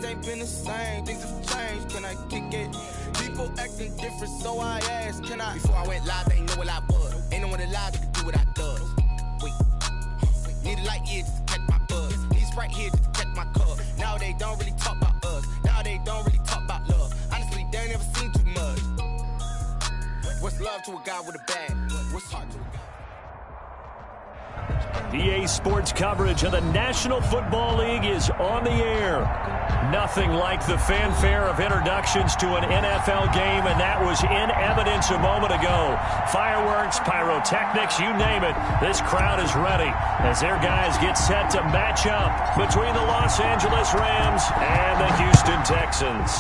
things ain't been the same. Things have changed. Can I kick it? People acting different, so I asked, can I? Before I went live, they ain't know what I was. Ain't no one alive that could do what I does. Wait. Need a light here just to catch my buzz. Need Sprite here just to catch my cup. Now they don't really talk about us. Now they don't really talk about love. Honestly, they ain't never seen too much. What's love to a guy with a bag? What's heart to a guy? EA Sports coverage of the National Football League is on the air. Nothing like the fanfare of introductions to an NFL game, and that was in evidence a moment ago. Fireworks, pyrotechnics, you name it. This crowd is ready as their guys get set to match up between the Los Angeles Rams and the Houston Texans.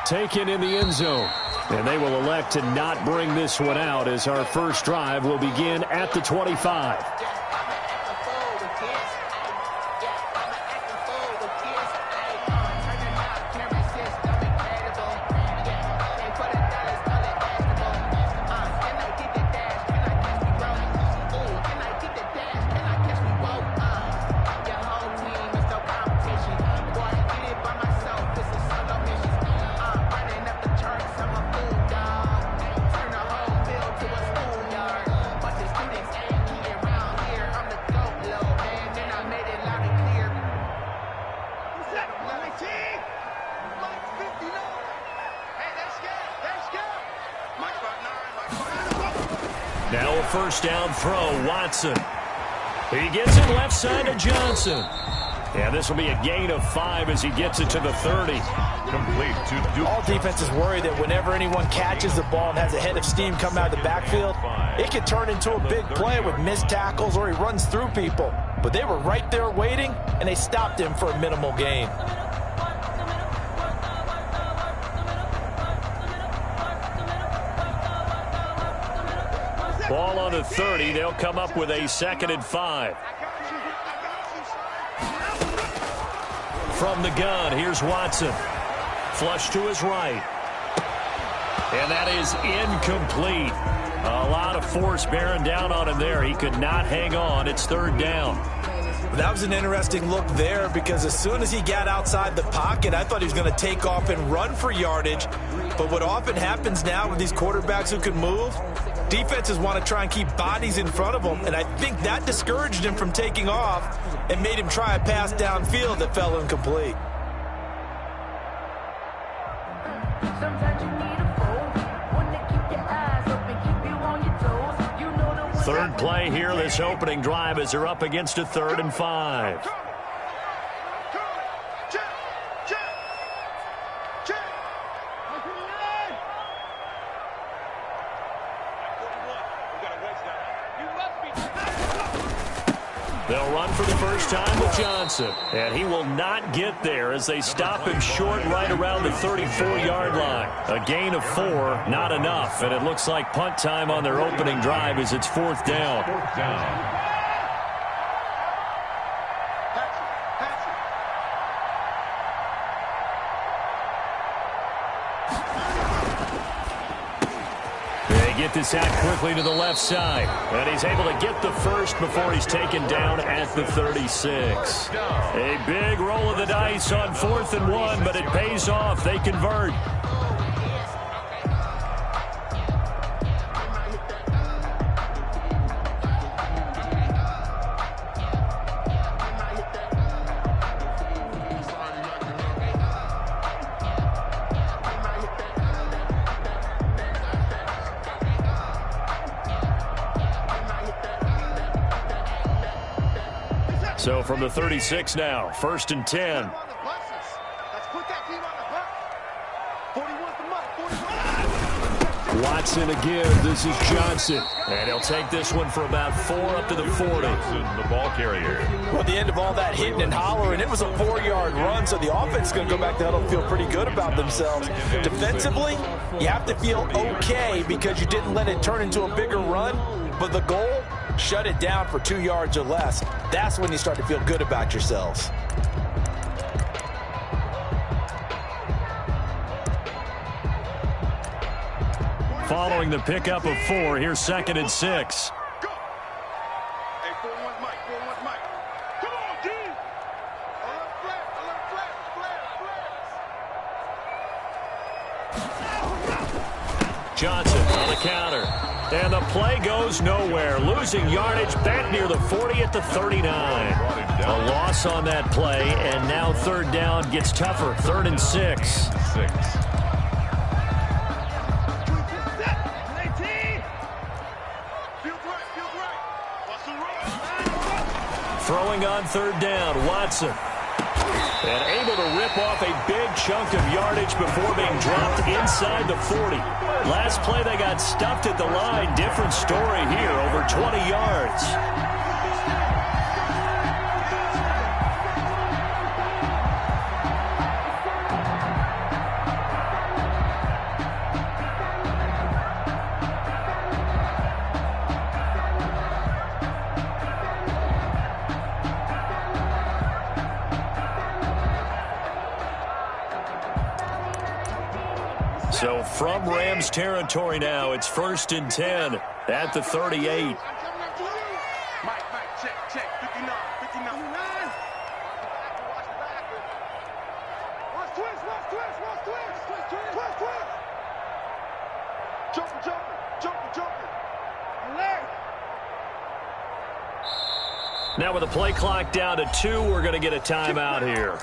Taken in the end zone. And they will elect to not bring this one out as our first drive will begin at the 25. Now a first down throw, Watson. He gets it left side to Johnson. And this will be a gain of 5 as he gets it to the 30. Complete to Duke. All defenses worry that whenever anyone catches the ball and has a head of steam come out of the backfield, it can turn into a big play with missed tackles or he runs through people. But they were right there waiting, and they stopped him for a minimal gain. Ball on the 30. They'll come up with a 2nd and 5. From the gun, here's Watson. Flush to his right. And that is incomplete. A lot of force bearing down on him there. He could not hang on. It's 3rd down. That was an interesting look there because as soon as he got outside the pocket, I thought he was going to take off and run for yardage. But what often happens now with these quarterbacks who can move, defenses want to try and keep bodies in front of them, and I think that discouraged him from taking off and made him try a pass downfield that fell incomplete. Third play here, this opening drive, as they're up against a 3rd and 5. They'll run for the first time with Johnson. And he will not get there as they stop him short right around the 34-yard line. A gain of 4, not enough. And it looks like punt time on their opening drive as it's 4th down. Get this out quickly to the left side. And he's able to get the first before he's taken down at the 36. A big roll of the dice on 4th and 1, but it pays off. They convert. So from the 36 now, 1st and 10. Watson again. This is Johnson. And he'll take this one for about 4 up to the 40. The ball carrier. Well, at the end of all that hitting and hollering, it was a 4-yard run, so the offense is going to go back to huddle and feel pretty good about themselves. Defensively, you have to feel okay because you didn't let it turn into a bigger run, but the goal, shut it down for 2 yards or less. That's when you start to feel good about yourselves. Following the pickup of 4, here's 2nd and 6. Johnson on the counter. And the play goes nowhere. Losing yardage back near the 40 at the 39. A loss on that play, and now third down gets tougher. 3rd and 6. Throwing on third down, Watson. And able to rip off a big chunk of yardage before being dropped inside the 40. Last play they got stuffed at the line. Different story here, over 20 yards. So from Rams territory now, it's 1st and 10 at the 38. Mike, check. 59. Watch twist. Jumping. Now with the play clock down to 2, we're going to get a timeout here.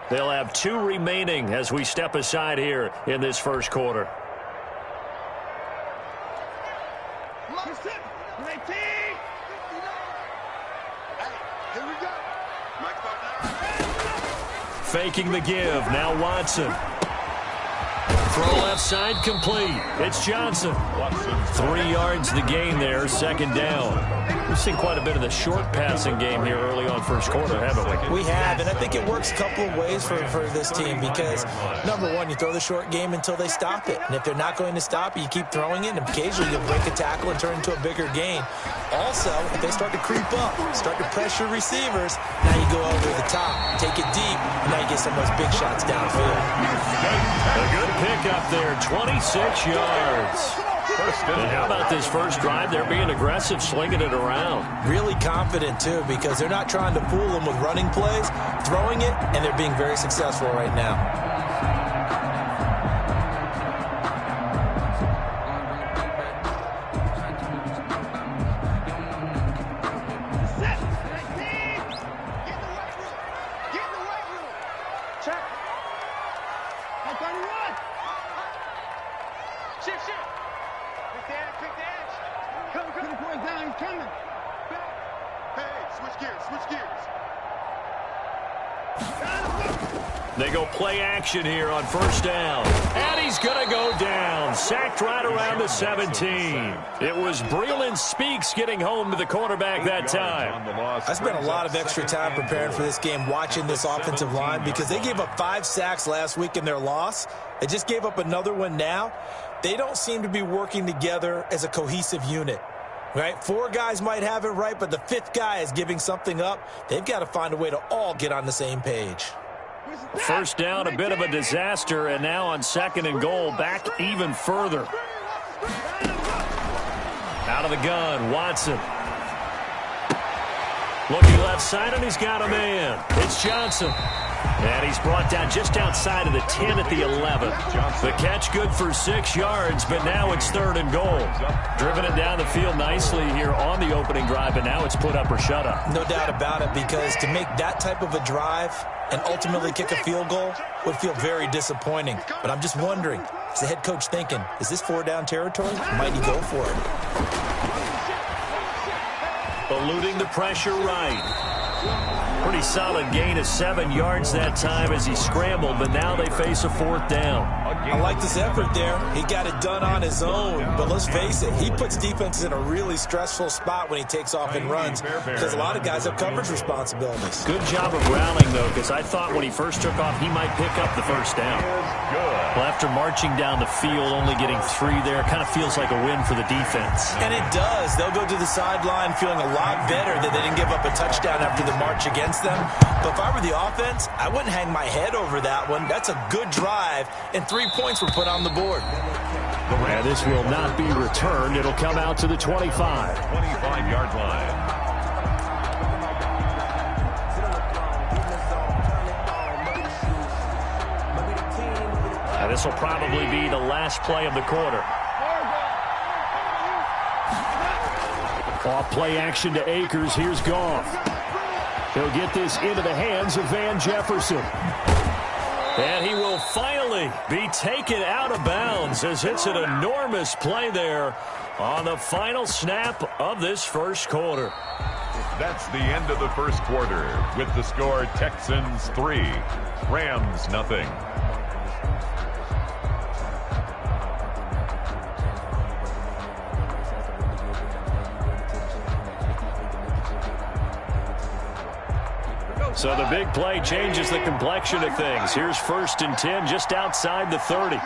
They'll have 2 remaining as we step aside here in this first quarter. Faking the give. Now Watson. Throw left side complete. It's Johnson. 3 yards the gain there, 2nd down. We've seen quite a bit of the short passing game here early on first quarter, haven't we? We have, and I think it works a couple of ways for this team because, number one, you throw the short game until they stop it. And if they're not going to stop it, you keep throwing it, and occasionally you'll break a tackle and turn it into a bigger gain. Also, if they start to creep up, start to pressure receivers, now you go over the top, take it deep, and now you get some of those big shots downfield. A good pickup there, 26 yards. And how about this first drive? They're being aggressive, slinging it around. Really confident, too, because they're not trying to fool them with running plays, throwing it, and they're being very successful right now. They go play action here on first down. And he's going to go down. Sacked right around the 17. It was Breeland Speaks getting home to the quarterback that time. I spent a lot of extra time preparing for this game, watching this offensive line, because they gave up 5 sacks last week in their loss. They just gave up another one now. They don't seem to be working together as a cohesive unit. Right? 4 guys might have it right, but the 5th guy is giving something up. They've got to find a way to all get on the same page. First down, a bit of a disaster, and now on 2nd and goal, back even further. Out of the gun, Watson. Looking left side, and he's got a man. It's Johnson. And he's brought down just outside of the 10 at the 11. The catch good for 6 yards, but now it's 3rd and goal. Driven it down the field nicely here on the opening drive, but now it's put up or shut up. No doubt about it, because to make that type of a drive and ultimately kick a field goal would feel very disappointing. But I'm just wondering, is the head coach thinking, is this 4-down territory? Might he go for it? Eluding the pressure right. Pretty solid gain of 7 yards that time as he scrambled, but now they face a 4th down. I like this effort there. He got it done on his own, but let's face it, he puts defenses in a really stressful spot when he takes off and runs, because a lot of guys have coverage responsibilities. Good job of rallying, though, because I thought when he first took off, he might pick up the first down. Well, after marching down the field, only getting 3 there, kind of feels like a win for the defense. And it does. They'll go to the sideline feeling a lot better that they didn't give up a touchdown after the march against them. But if I were the offense, I wouldn't hang my head over that one. That's a good drive, and 3 points were put on the board. And this will not be returned. It'll come out to the 25. 25-yard line. And this will probably be the last play of the quarter. Off play action to Akers. Here's Goff. He'll get this into the hands of Van Jefferson. And he will finally be taken out of bounds as it's an enormous play there on the final snap of this first quarter. That's the end of the first quarter with the score Texans 3, Rams 0. So the big play changes the complexion of things. Here's 1st and 10 just outside the 30.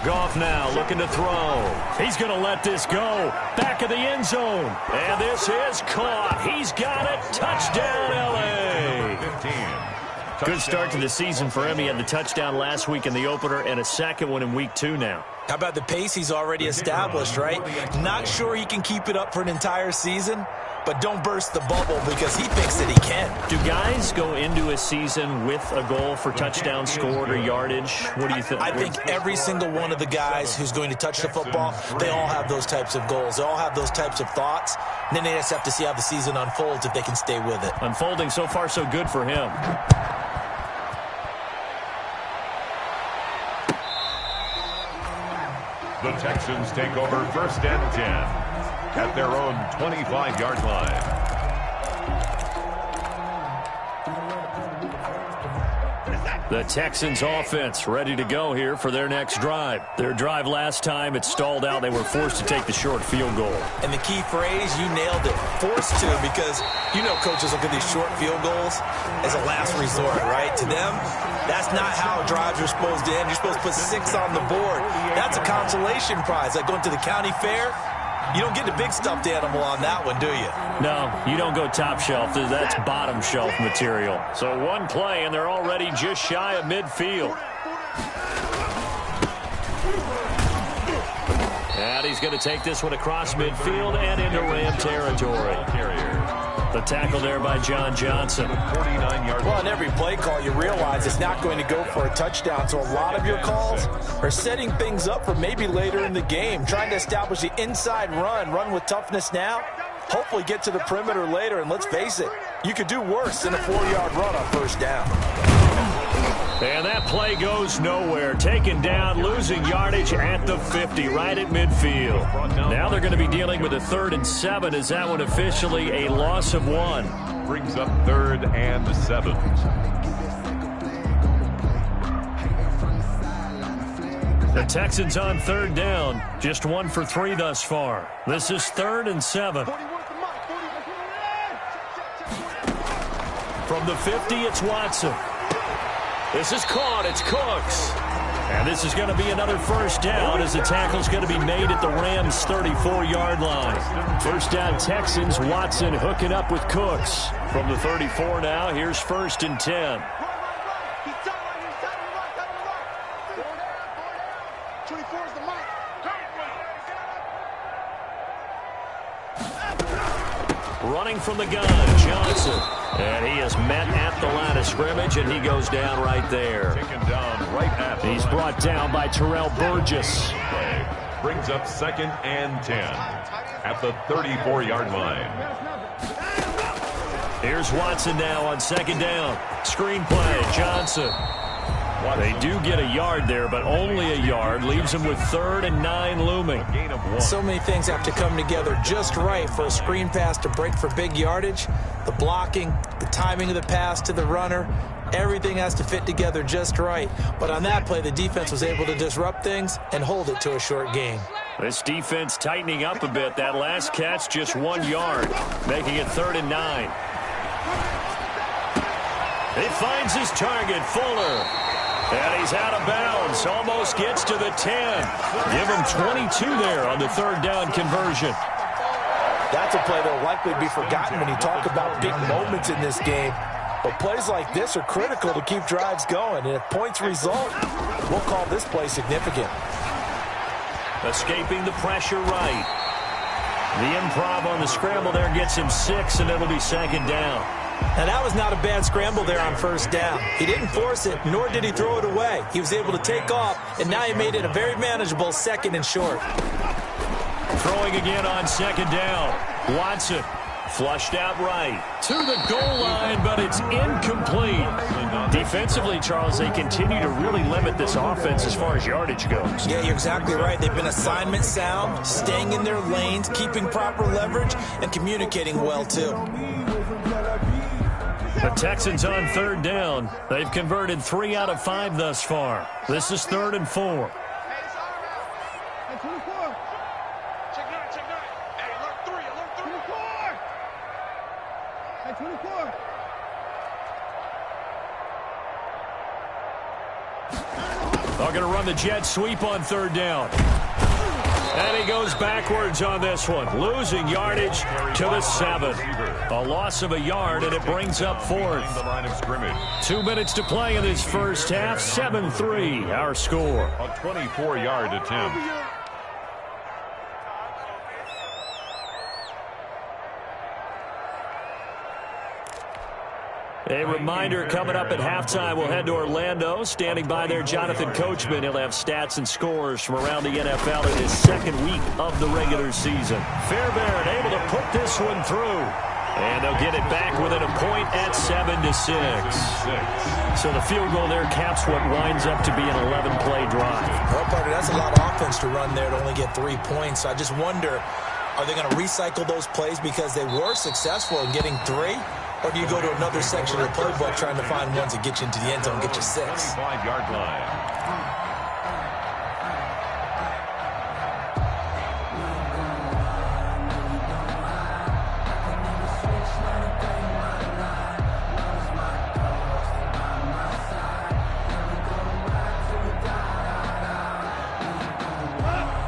Goff now looking to throw. He's going to let this go. Back of the end zone. And this is caught. He's got it. Touchdown, L.A. 15. Good start to the season for him. He had the touchdown last week in the opener and a second one in week 2 now. How about the pace he's already established, right? Not sure he can keep it up for an entire season, but don't burst the bubble because he thinks that he can. Do guys go into a season with a goal for touchdown scored or yardage? What do you think? I think every single one of the guys who's going to touch the football, they all have those types of goals. They all have those types of thoughts. And then they just have to see how the season unfolds if they can stay with it. Unfolding so far so good for him. The Texans take over 1st and 10 at their own 25-yard line. The Texans offense ready to go here for their next drive. Their drive last time, it stalled out. They were forced to take the short field goal. And the key phrase, you nailed it, forced to, because you know coaches look at these short field goals as a last resort, right? To them, that's not how drives are supposed to end. You're supposed to put 6 on the board. That's a consolation prize, like going to the county fair. You don't get the big stuffed animal on that one, do you? No, you don't go top shelf. That's bottom shelf material. So one play, and they're already just shy of midfield. And he's going to take this one across midfield and into Ram territory. The tackle there by John Johnson. 49-yard. Well, in every play call, you realize it's not going to go for a touchdown. So a lot of your calls are setting things up for maybe later in the game, trying to establish the inside run with toughness now, hopefully get to the perimeter later. And let's face it, you could do worse than a 4-yard run on 1st down. And that play goes nowhere. Taken down, losing yardage at the 50, right at midfield. Now they're going to be dealing with a 3rd and 7. Is that one officially a loss of 1? Brings up 3rd and 7. The Texans on 3rd down. Just 1 for 3 thus far. This is 3rd and 7. From the 50, it's Watson. This is caught. It's Cooks. And this is going to be another 1st down as the tackle's going to be made at the Rams' 34-yard line. 1st down Texans. Watson hooking up with Cooks. From the 34 now, here's 1st and 10. Running from the gun, Johnson. And he is met at the line of scrimmage, and he goes down right there. Taken down right at the He's brought down by Terrell Burgess. Brings up 2nd and 10 at the 34-yard line. Here's Watson now on 2nd down. Screen play, Johnson. They do get a yard there, but only a yard. Leaves them with 3rd and 9 looming. Gain of 1. So many things have to come together just right for a screen pass to break for big yardage. The blocking, the timing of the pass to the runner, everything has to fit together just right. But on that play, the defense was able to disrupt things and hold it to a short gain. This defense tightening up a bit. That last catch, just 1 yard, making it 3rd and 9. He finds his target, Fuller. And he's out of bounds. Almost gets to the 10. Give him 22 there on the 3rd down conversion. That's a play that will likely be forgotten when you talk about big moments in this game. But plays like this are critical to keep drives going. And if points result, we'll call this play significant. Escaping the pressure right. The improv on the scramble there gets him 6, and it'll be second down. Now, that was not a bad scramble there on first down. He didn't force it, nor did he throw it away. He was able to take off, and now he made it a very manageable 2nd and short. Throwing again on second down. Watson flushed out right to the goal line, but it's incomplete. Defensively, Charles, they continue to really limit this offense as far as yardage goes. Yeah, you're exactly right. They've been assignment sound, staying in their lanes, keeping proper leverage, and communicating well, too. The Texans on third down. They've converted 3 out of 5 thus far. This is 3rd and 4. They're going to run the jet sweep on third down. And he goes backwards on this one, losing yardage to the 7. A loss of a yard, and it brings up 4th. 2 minutes to play in this first half. 7-3, our score. A 24-yard attempt. A reminder coming up at halftime, we'll head to Orlando. Standing by there, Jonathan Coachman. He'll have stats and scores from around the NFL in his 2nd week of the regular season. Fairbairn able to put this one through. And they'll get it back within a point at 7-6. So the field goal there caps what winds up to be an 11-play drive. Well, partner, that's a lot of offense to run there to only get 3 points. So I just wonder, are they going to recycle those plays because they were successful in getting 3? Or do you go to another section of the playbook trying to find ones that get you into the end zone and get you 6? 5-yard line.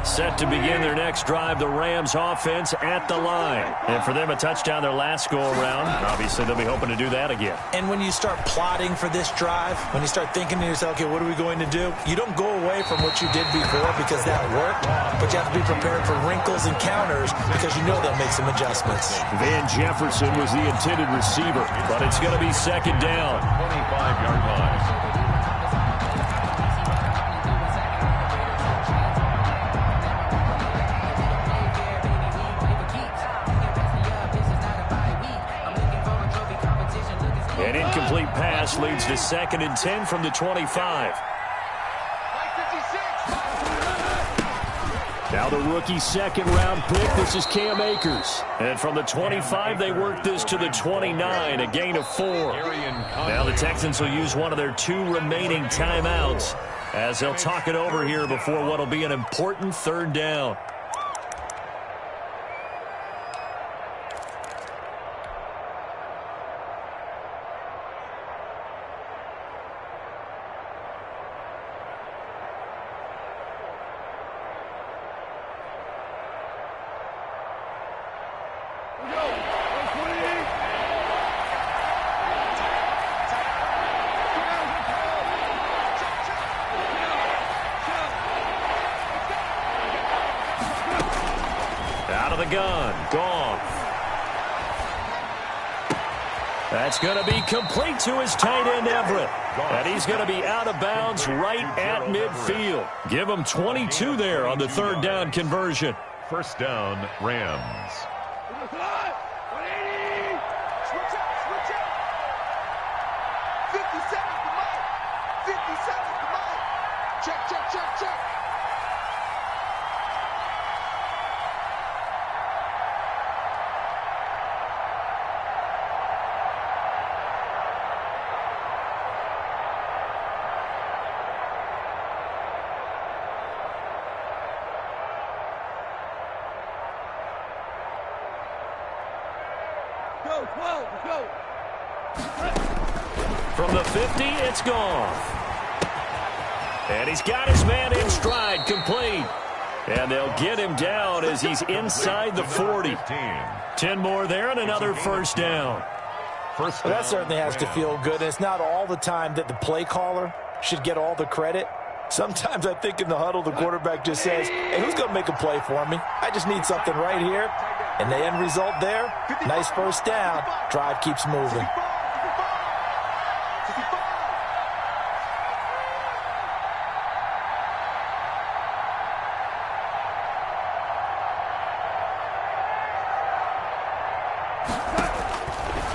Set to begin their next drive, the Rams offense at the line. And for them, a touchdown their last go-around. Obviously, they'll be hoping to do that again. And when you start plotting for this drive, when you start thinking to yourself, okay, what are we going to do? You don't go away from what you did before because that worked, but you have to be prepared for wrinkles and counters because you know they'll make some adjustments. Van Jefferson was the intended receiver, but it's going to be second down. 25-yard line. An incomplete pass leads to 2nd and 10 from the 25. Now the rookie 2nd-round pick. This is Cam Akers. And from the 25, they work this to the 29, a gain of 4. Now the Texans will use one of their 2 remaining timeouts as they'll talk it over here before what will be an important 3rd down. The gun, Goff. That's going to be complete to his tight end, Everett. And he's going to be out of bounds right at midfield. Give him 22 there on the 3rd down conversion. First down, Rams. 50 seconds, come on. 50 seconds, come on. Check, check, check, check. From the 50, it's Goff. And he's got his man in stride, complete. And they'll get him down as he's inside the 40. 10 more there and another first down. Well, that certainly has to feel good. It's not all the time that the play caller should get all the credit. Sometimes I think in the huddle, the quarterback just says, hey, who's going to make a play for me? I just need something right here. And the end result there, nice first down. Drive keeps moving.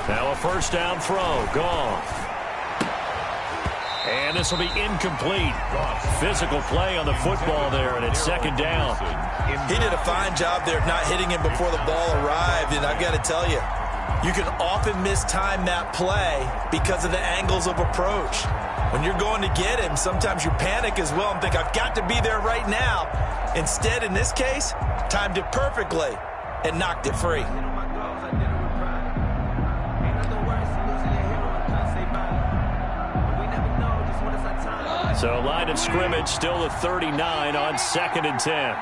Now a first down throw. Goff. And this will be incomplete. Physical play on the football there, and it's second down. He did a fine job there of not hitting him before the ball arrived, and I've got to tell you, you can often mistime that play because of the angles of approach. When you're going to get him, sometimes you panic as well and think, I've got to be there right now. Instead, in this case, timed it perfectly and knocked it free. So line of scrimmage still the 39 on 2nd and 10.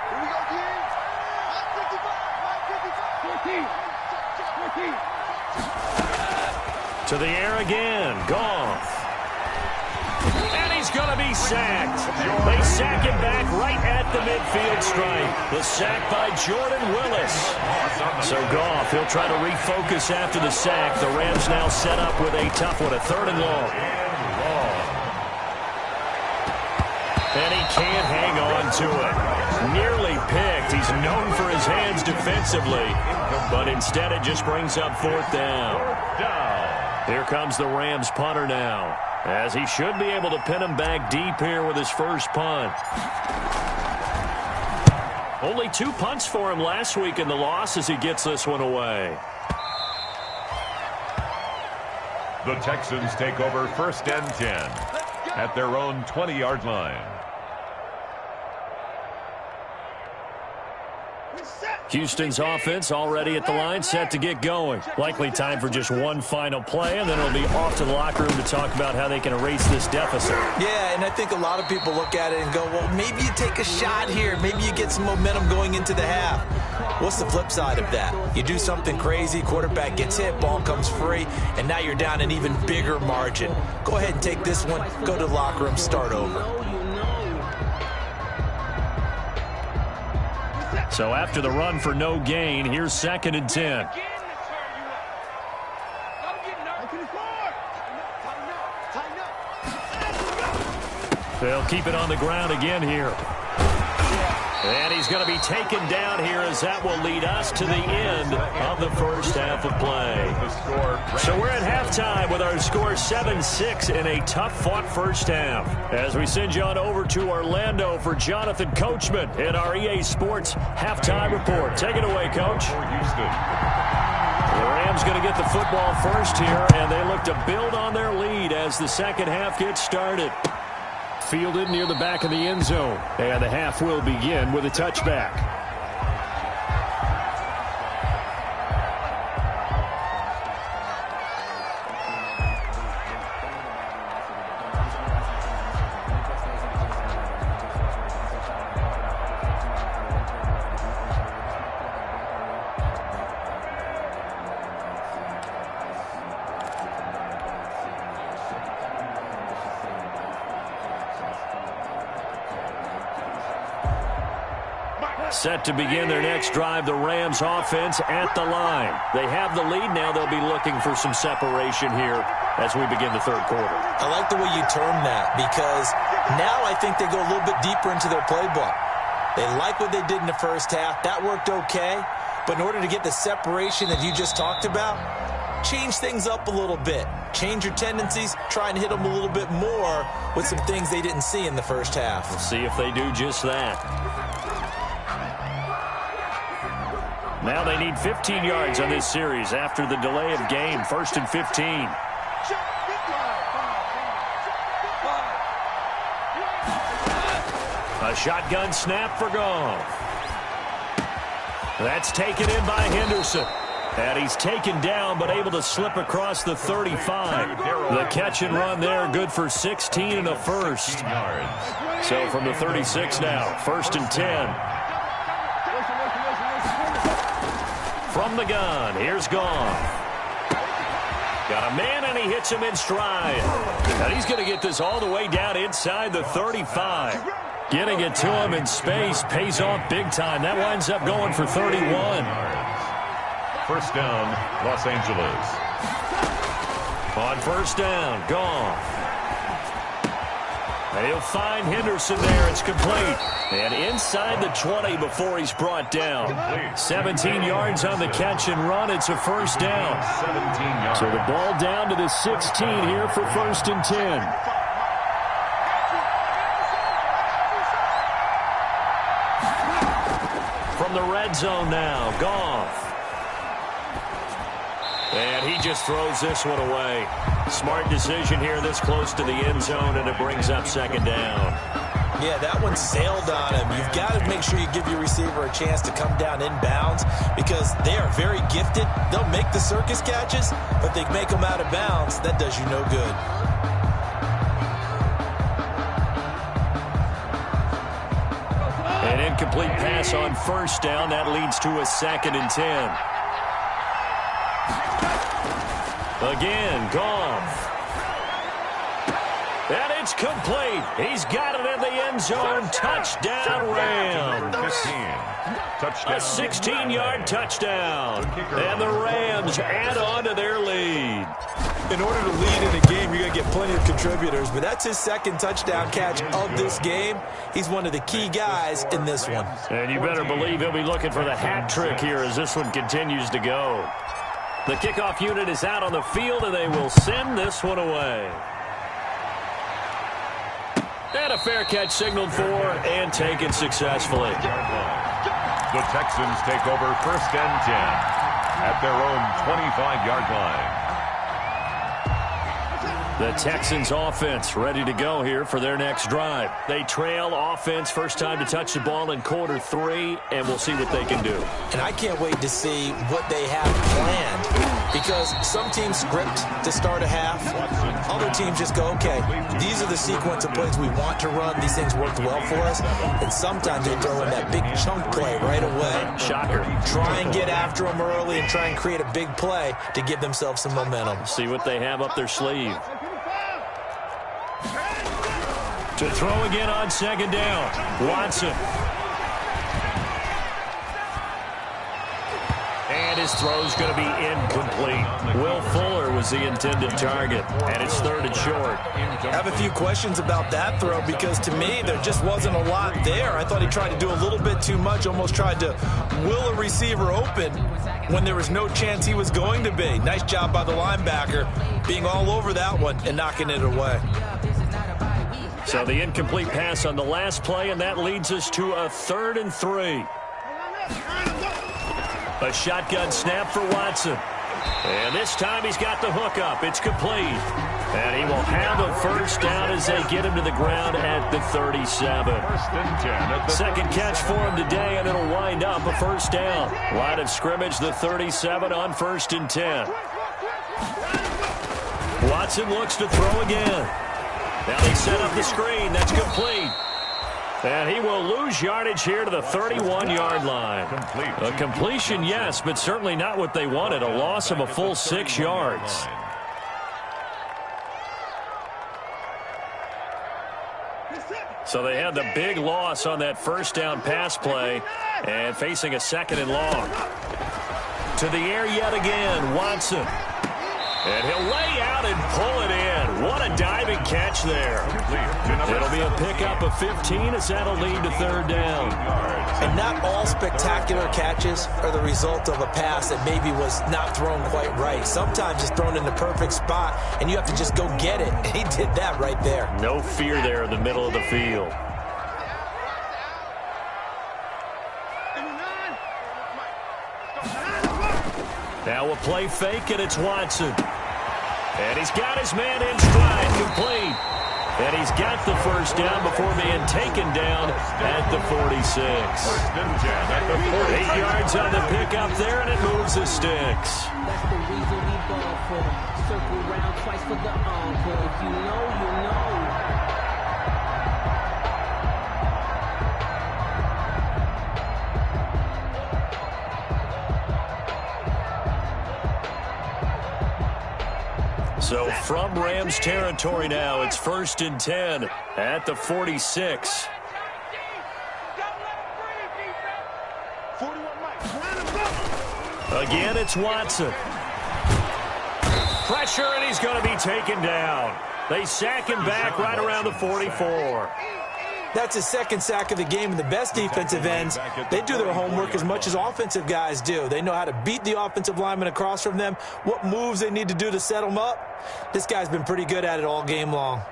To the air again. Goff. And he's going to be sacked. They sack him back right at the midfield stripe. The sack by Jordan Willis. So Goff, he'll try to refocus after the sack. The Rams now set up with a tough one, a 3rd and long. And he can't hang on to it. Nearly picked. He's known for his hands defensively. But instead it just brings up 4th down. Here comes the Rams punter now, as he should be able to pin him back deep here with his first punt. Only 2 punts for him last week in the loss as he gets this one away. The Texans take over 1st and 10 at their own 20-yard line. Houston's offense already at the line, set to get going. Likely time for just one final play, and then it'll be off to the locker room to talk about how they can erase this deficit. Yeah, and I think a lot of people look at it and go, well, maybe you take a shot here. Maybe you get some momentum going into the half. What's the flip side of that? You do something crazy, quarterback gets hit, ball comes free, and now you're down an even bigger margin. Go ahead and take this one, go to the locker room, start over. So after the run for no gain, here's 2nd and 10. They'll keep it on the ground again here. And he's going to be taken down here as that will lead us to the end of the first half of play. So we're at halftime with our score 7-6 in a tough-fought first half. As we send you on over to Orlando for Jonathan Coachman in our EA Sports Halftime Report. Take it away, Coach. The Rams going to get the football first here, and they look to build on their lead as the second half gets started. Fielded near the back of the end zone. And the half will begin with a touchback. Set to begin their next drive, the Rams offense at the line. They have the lead now. They'll be looking for some separation here as we begin the third quarter. I like the way you term that, because now I think they go a little bit deeper into their playbook. They like what they did in the first half. That worked okay. But in order to get the separation that you just talked about, change things up a little bit. Change your tendencies. Try and hit them a little bit more with some things they didn't see in the first half. We'll see if they do just that. Now they need 15 yards on this series after the delay of game. 1st and 15. A shotgun snap for Goff. That's taken in by Henderson. And he's taken down but able to slip across the 35. The catch and run there, good for 16 and a first. So from the 36 now, 1st and 10. From the gun, here's Goff. Got a man, and he hits him in stride. And he's going to get this all the way down inside the 35. Getting it to him in space pays off big time. That winds up going for 31. First down, Los Angeles. On first down, Goff. And he'll find Henderson there. It's complete. And inside the 20 before he's brought down. 17 yards on the catch and run. It's a first down. 17 yards. So the ball down to the 16 here for first and 10. From the red zone now, Goff. And he just throws this one away. Smart decision here this close to the end zone, and it brings up second down. Yeah, that one sailed on him. You've got to make sure you give your receiver a chance to come down inbounds because they are very gifted. They'll make the circus catches, but they make them out of bounds. That does you no good. An incomplete pass on first down. That leads to a second and 10. Again, Goff. And it's complete. He's got it in the end zone. Touchdown, Rams. Touchdown. A 16-yard touchdown. And the Rams add on to their lead. In order to lead in a game, you're going to get plenty of contributors, but that's his second touchdown catch of this game. He's one of the key guys in this one. And you better believe he'll be looking for the hat trick here as this one continues to go. The kickoff unit is out on the field, and they will send this one away. And a fair catch signaled for and taken successfully. The Texans take over first and 10 at their own 25-yard line. The Texans offense ready to go here for their next drive. They trail offense, first time to touch the ball in quarter 3, and we'll see what they can do. And I can't wait to see what they have planned because some teams script to start a half. Other teams just go, okay, these are the sequence of plays we want to run. These things worked well for us. And sometimes they throw in that big chunk play right away. Shocker. Try and get after them early and try and create a big play to give themselves some momentum. See what they have up their sleeve. To throw again on second down, Watson. And his throw's going to be incomplete. Will Fuller was the intended target, and it's third and short. I have a few questions about that throw because to me there just wasn't a lot there. I thought he tried to do a little bit too much, almost tried to will a receiver open when there was no chance he was going to be. Nice job by the linebacker being all over that one and knocking it away. So the incomplete pass on the last play, and that leads us to a 3rd and 3. A shotgun snap for Watson. And this time he's got the hook up. It's complete. And he will have a first down as they get him to the ground at the 37. Second catch for him today, and it'll wind up a first down. Line of scrimmage, the 37 on 1st and 10. Watson looks to throw again. Now they set up the screen. That's complete. And he will lose yardage here to the 31-yard line. A completion, yes, but certainly not what they wanted. A loss of a full 6 yards. So they had the big loss on that first down pass play and facing a 2nd and long. To the air yet again, Watson. And he'll lay out and pull it in. What a diving catch there. It'll be a pickup of 15 as that'll lead to 3rd down. And not all spectacular catches are the result of a pass that maybe was not thrown quite right. Sometimes it's thrown in the perfect spot, and you have to just go get it. And he did that right there. No fear there in the middle of the field. Now a play fake, and it's Watson. And he's got his man in stride, complete. And he's got the first down before being taken down at the 46. 8 yards on the pickup there, and it moves the sticks. That's the reason we ball for. Circle round twice for the encore. If you know, you know. So from Rams territory now, it's 1st and 10 at the 46. Again, it's Watson. Pressure, and he's going to be taken down. They sack him back right around the 44. That's his second sack of the game, and the best defensive ends, they do their homework as much as offensive guys do. They know how to beat the offensive lineman across from them, what moves they need to do to set them up. This guy's been pretty good at it all game long.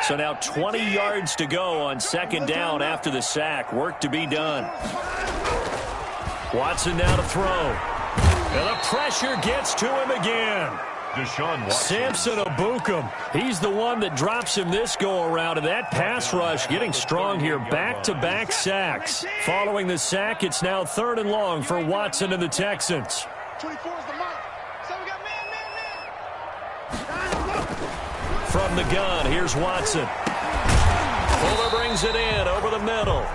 So now 20 yards to go on 2nd down after the sack. Work to be done. Watson now to throw. And the pressure gets to him again. Samson Abukum, he's the one that drops him this go-around, and that pass rush getting strong here. Back-to-back sacks. Following the sack, it's now 3rd and long for Watson and the Texans. 24 is the mark. So we got man. From the gun, here's Watson. Fuller brings it in over the middle.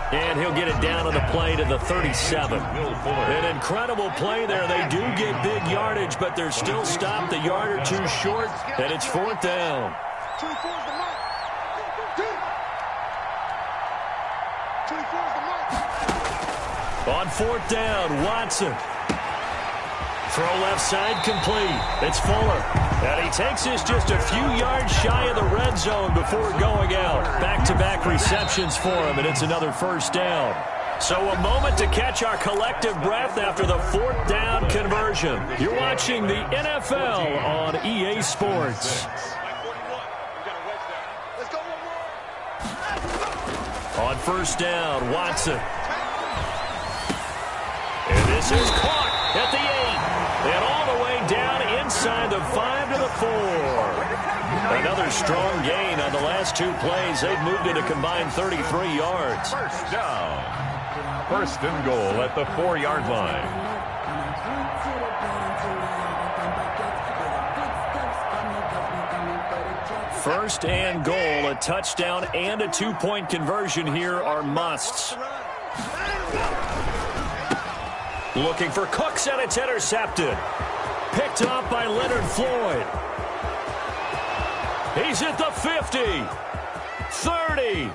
And he'll get it down on the play to the 37. An incredible play there. They do get big yardage, but they're still stopped a yard or two short, and it's 4th down. 24 is the mark. 24 is the mark. On 4th down, Watson. Throw left side complete. It's Fuller. And he takes this just a few yards shy of the red zone before going out. Back-to-back receptions for him, and it's another 1st down. So a moment to catch our collective breath after the 4th down conversion. You're watching the NFL on EA Sports. On 1st down, Watson. And this is caught at the 8. And all the way down inside the 5 to the 4. Another strong gain on the last 2 plays. They've moved it a combined 33 yards. 1st down. 1st and goal at the 4-yard line. First and goal, a touchdown and a 2-point conversion here are musts. Looking for Cooks, and it's intercepted. Picked up by Leonard Floyd. He's at the 50, 30,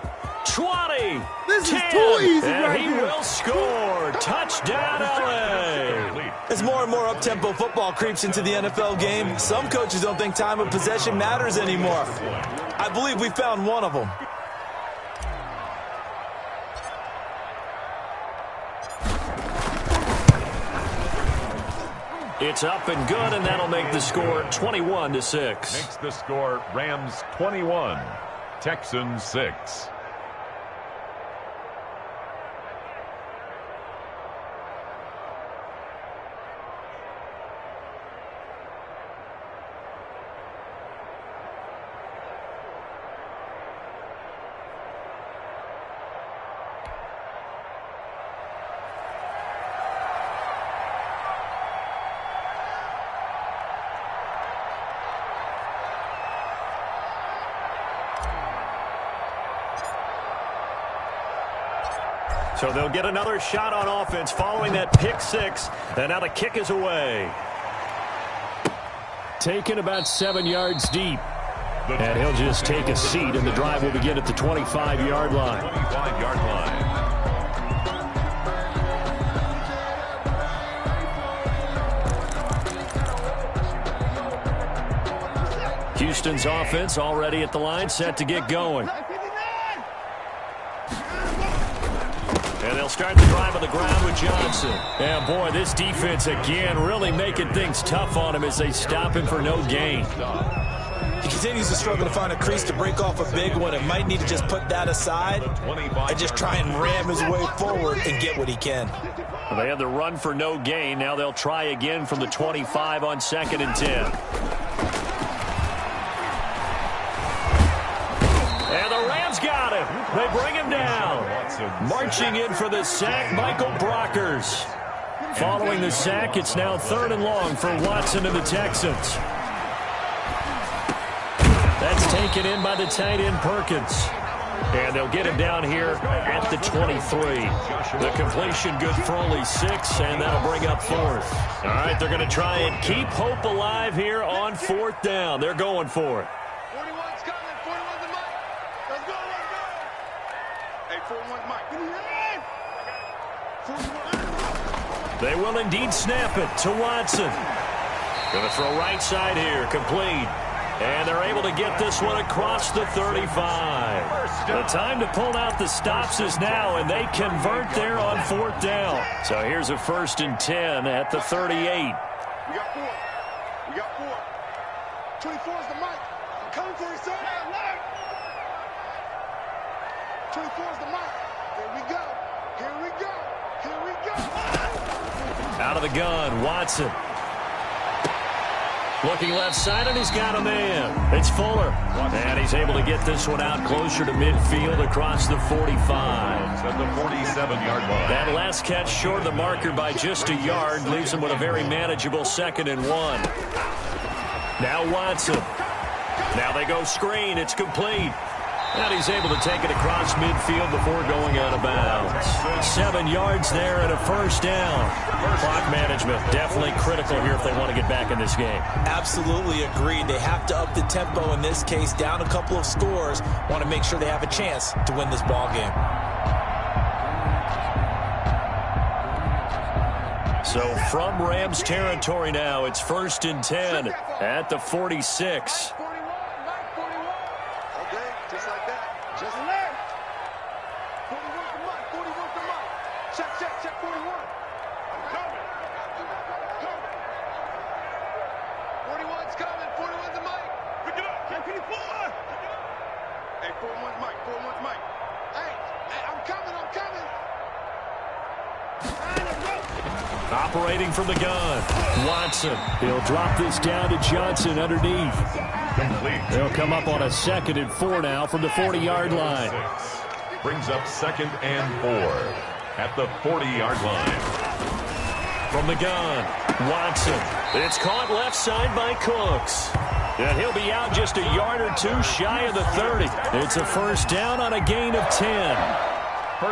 20, this 10, is too easy and right he here. will score. Touchdown, LA. As more and more up-tempo football creeps into the NFL game, some coaches don't think time of possession matters anymore. I believe we found one of them. It's up and good, and that'll make the score 21-6. Makes the score Rams 21, Texans 6. So they'll get another shot on offense following that pick 6, and now the kick is away. Taken about 7 yards deep. And he'll just take a seat, and the drive will begin at the 25-yard line. 25-yard line. Houston's offense already at the line, set to get going. And they'll start the drive on the ground with Johnson. And boy, this defense again really making things tough on him as they stop him for no gain. He continues to struggle to find a crease to break off a big one, and might need to just put that aside and just try and ram his way forward and get what he can. Well, they had the run for no gain. Now they'll try again from the 25 on 2nd and 10. And the Rams got him. They bring him down. Marching in for the sack, Michael Brockers. Following the sack, it's now 3rd and long for Watson and the Texans. That's taken in by the tight end Perkins. And they'll get him down here at the 23. The completion good for only 6, and that'll bring up 4th. All right, they're going to try and keep hope alive here on 4th down. They're going for it. 41's coming. 41's the mic. Let's go, let's go. Hey, 41's mic. They will indeed snap it to Watson. Going to throw right side here, complete. And they're able to get this one across the 35. The time to pull out the stops is now, and they convert there on 4th down. So here's a 1st and 10 at the 38. We got 4. We got 4. 24's the mic. I'm coming for you, sir. 24's the mic. Here we go. Here we go. Here we go. Out of the gun, Watson. Looking left side, and he's got a man. It's Fuller. And he's able to get this one out closer to midfield across the 45. At the 47-yard line. That last catch short of the marker by just a yard leaves him with a very manageable 2nd and 1. Now Watson. Now they go screen. It's complete. And he's able to take it across midfield before going out of bounds. 7 yards there and a 1st down. Clock management definitely critical here if they want to get back in this game. Absolutely agreed. They have to up the tempo in this case, down a couple of scores. Want to make sure they have a chance to win this ball game. So from Rams territory now, it's 1st and 10 at the 46. Operating from the gun, Watson. He'll drop this down to Johnson underneath. Complete. They'll come up on a 2nd and 4 now from the 40-yard line. Brings up 2nd and 4 at the 40-yard line. From the gun, Watson. It's caught left side by Cooks. And he'll be out just a yard or 2 shy of the 30. It's a 1st down on a gain of 10.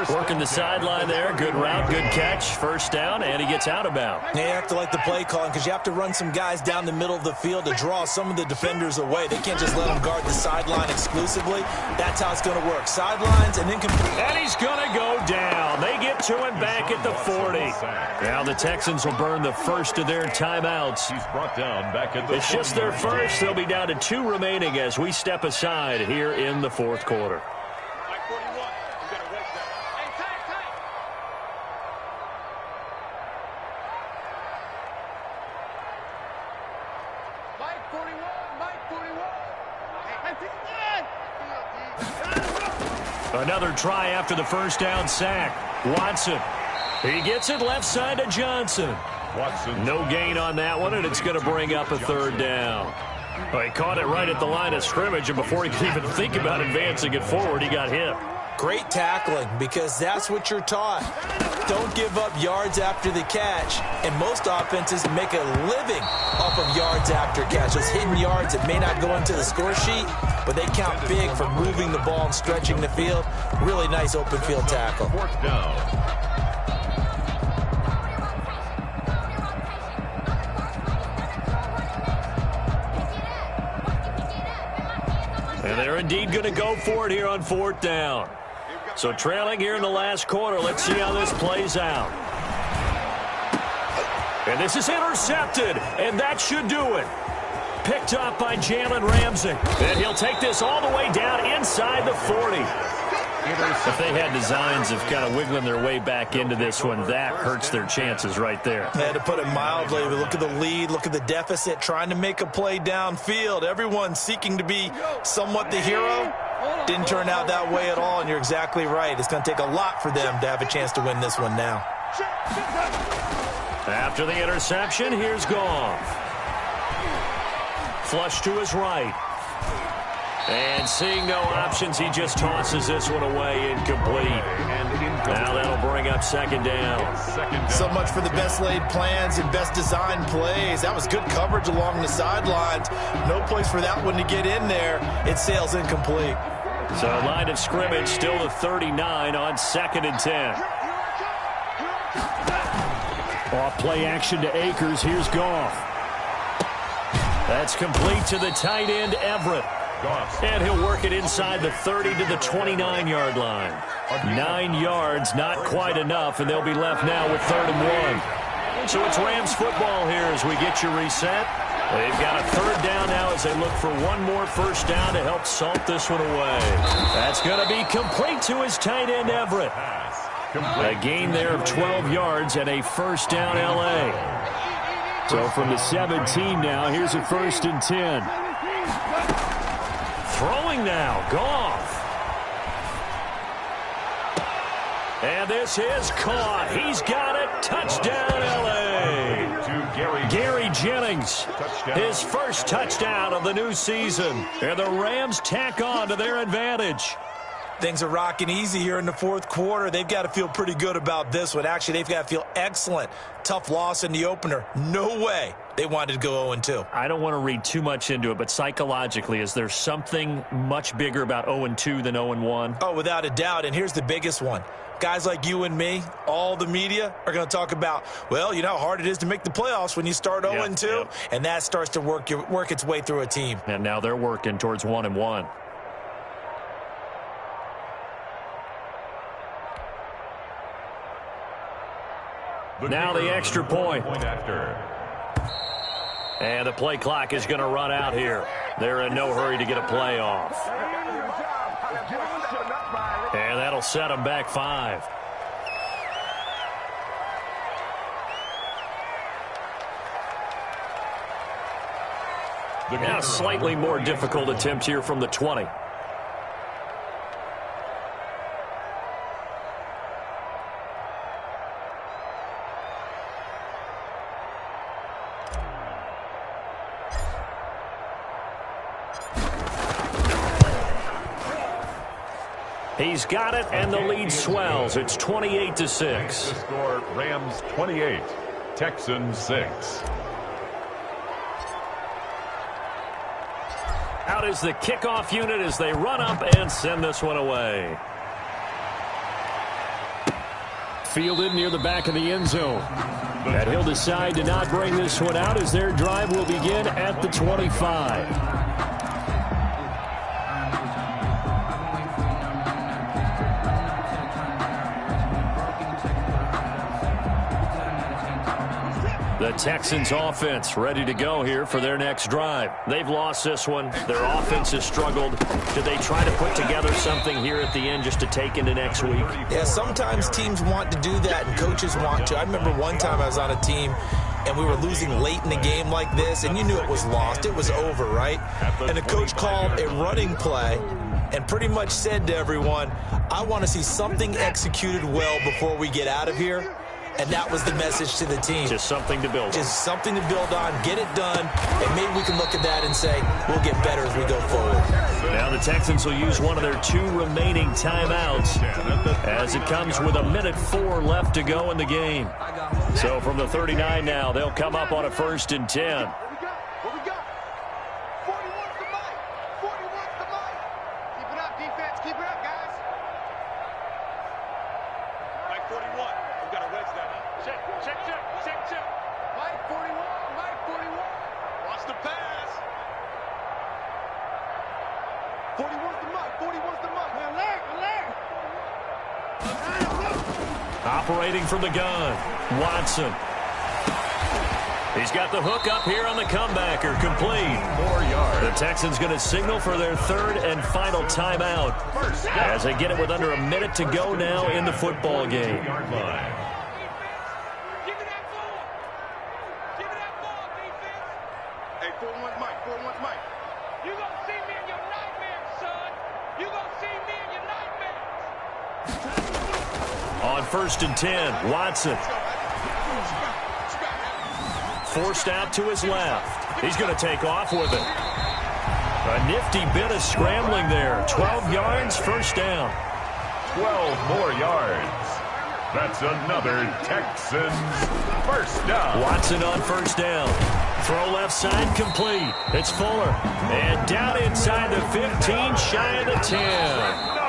Working the sideline there. Good route, good catch. 1st down, and he gets out of bounds. They have to like the play calling because you have to run some guys down the middle of the field to draw some of the defenders away. They can't just let them guard the sideline exclusively. That's how it's going to work. Sidelines and then and he's going to go down. They get to him back at the 40. Now the Texans will burn the first of their timeouts. He's brought down back at the It's just their first. They'll be down to 2 remaining as we step aside here in the 4th quarter. Another try after the 1st down sack. Watson. He gets it left side to Johnson. Watson. No gain on that one, and it's going to bring up a 3rd down. Well, he caught it right at the line of scrimmage, and before he could even think about advancing it forward, he got hit. Great tackling, because that's what you're taught. Don't give up yards after the catch. And most offenses make a living off of yards after catch. Those hidden yards that may not go into the score sheet, but they count big for moving the ball and stretching the field. Really nice open field tackle. 4th down. And they're indeed going to go for it here on 4th down. So trailing here in the last quarter. Let's see how this plays out. And this is intercepted, and that should do it. Picked up by Jalen Ramsey. And he'll take this all the way down inside the 40. If they had designs of kind of wiggling their way back into this one, that hurts their chances right there. Yeah, to put it mildly, but look at the lead, look at the deficit, trying to make a play downfield. Everyone seeking to be somewhat the hero. Didn't turn out that way at all, and you're exactly right. It's going to take a lot for them to have a chance to win this one now. After the interception, here's Goff. Flush to his right. And seeing no options, he just tosses this one away, incomplete. Now that'll bring up 2nd down. So much for the best laid plans and best designed plays. That was good coverage along the sidelines. No place for that one to get in there. It sails incomplete. So line of scrimmage still to 39 on 2nd and 10. Off play action to Akers. Here's Goff. That's complete to the tight end, Everett. And he'll work it inside the 30 to the 29-yard line. 9 yards, not quite enough, and they'll be left now with 3rd and 1. So it's Rams football here as we get you reset. They've got a 3rd down now as they look for one more 1st down to help salt this one away. That's going to be complete to his tight end, Everett. A gain there of 12 yards and a 1st down, L.A. So from the 17 now, here's a 1st and 10. Throwing now, Goff. And this is caught. He's got it. Touchdown, L.A. Gary Jennings, his 1st touchdown of the new season. And the Rams tack on to their advantage. Things are rocking easy here in the 4th quarter. They've got to feel pretty good about this one. Actually, they've got to feel excellent. Tough loss in the opener. No way they wanted to go 0-2. I don't want to read too much into it, but psychologically, is there something much bigger about 0-2 than 0-1? Oh, without a doubt. And here's the biggest one. Guys like you and me, all the media, are going to talk about, well, you know how hard it is to make the playoffs when you start 0-2. Yep. And that starts to work its way through a team. And now they're working towards 1-1. Now the extra point. And the play clock is going to run out here. They're in no hurry to get a play off. And that'll set them back 5. Now a slightly more difficult attempt here from the 20. He's got it, and the lead swells. It's 28-6. The score, Rams 28, Texans 6. Out is the kickoff unit as they run up and send this one away. Fielded near the back of the end zone. And he'll decide to not bring this one out as their drive will begin at the 25. The Texans offense ready to go here for their next drive. They've lost this one. Their offense has struggled. Do they try to put together something here at the end just to take into next week? Yeah, sometimes teams want to do that and coaches want to. I remember one time I was on a team and we were losing late in the game like this, and you knew it was lost. It was over, right? And the coach called a running play and pretty much said to everyone, I want to see something executed well before we get out of here. And that was the message to the team. Just something to build on. Just something to build on, get it done, and maybe we can look at that and say, we'll get better as we go forward. Now the Texans will use one of their 2 remaining timeouts as it comes with 1:04 left to go in the game. So from the 39 now, they'll come up on a 1st and 10. Operating from the gun, Watson. He's got the hook up here on the comebacker, complete. 4 yards. The Texans going to signal for their 3rd and final timeout as they get it with under a minute to go now in the football game. On 1st and 10, Watson. Forced out to his left. He's going to take off with it. A nifty bit of scrambling there. 12 yards, 1st down. 12 more yards. That's another Texans 1st down. Watson on 1st down. Throw left side complete. It's Fuller. And down inside the 15, shy of the 10.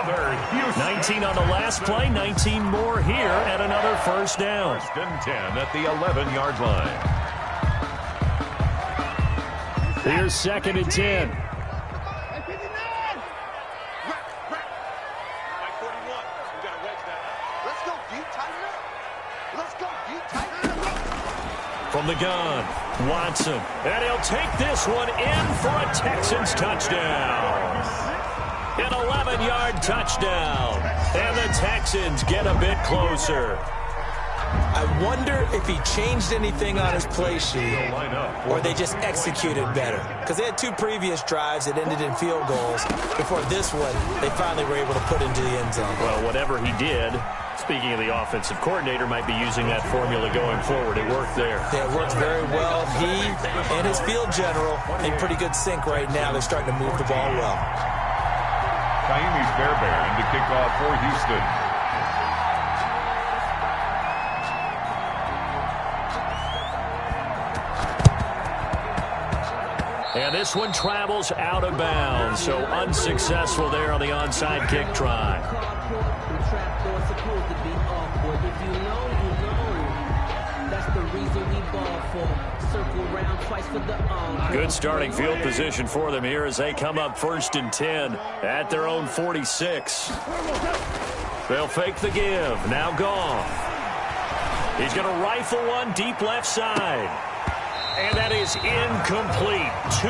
19 on the last play, 19 more here, and another first down. First and 10 at the 11-yard line. Here's second and 10. From the gun, Watson. And he'll take this one in for a Texans touchdown. An 11-yard touchdown. And the Texans get a bit closer. I wonder if he changed anything on his play sheet or they just executed better. Because they had two previous drives that ended in field goals. Before this one, they finally were able to put into the end zone. Well, whatever he did, speaking of the offensive coordinator, might be using that formula going forward. It worked there. Yeah, it worked very well. He and his field general in pretty good sync right now. They're starting to move the ball well. Kaimi's Bearbear to kick off for Houston. And this one travels out of bounds, so unsuccessful there on the onside kick try. Good starting field position for them here as they come up first and 10 at their own 46. They'll fake the give. Now Goff. He's going to rifle one deep left side. And that is incomplete. 2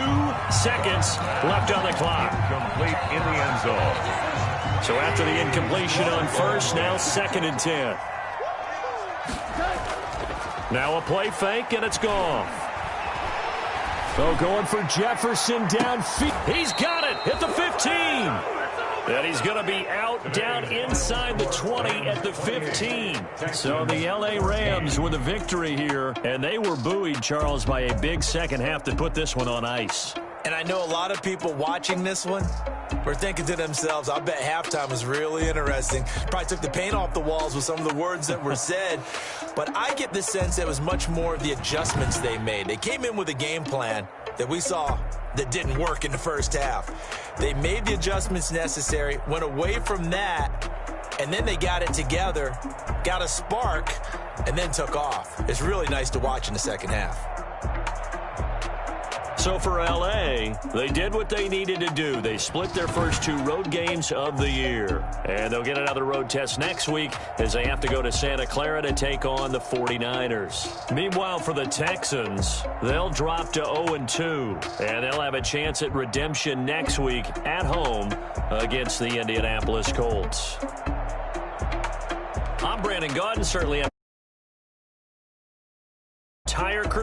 seconds left on the clock. Incomplete in the end zone. So after the incompletion on first, now second and 10. Now a play fake, and it's gone. So going for Jefferson downfield. He's got it at the 15. And he's going to be out down inside the 20 at the 15. So the L.A. Rams with a victory here. And they were buoyed, Charles, by a big second half that put this one on ice. And I know a lot of people watching this one were thinking to themselves, I bet halftime was really interesting. Probably took the paint off the walls with some of the words that were said. But I get the sense it was much more of the adjustments they made. They came in with a game plan that we saw that didn't work in the first half. They made the adjustments necessary, went away from that, and then they got it together, got a spark, and then took off. It's really nice to watch in the second half. So for L.A., they did what they needed to do. They split their first 2 road games of the year. And they'll get another road test next week as they have to go to Santa Clara to take on the 49ers. Meanwhile, for the Texans, they'll drop to 0-2. And they'll have a chance at redemption next week at home against the Indianapolis Colts. I'm Brandon Gaudin, certainly a tire crew.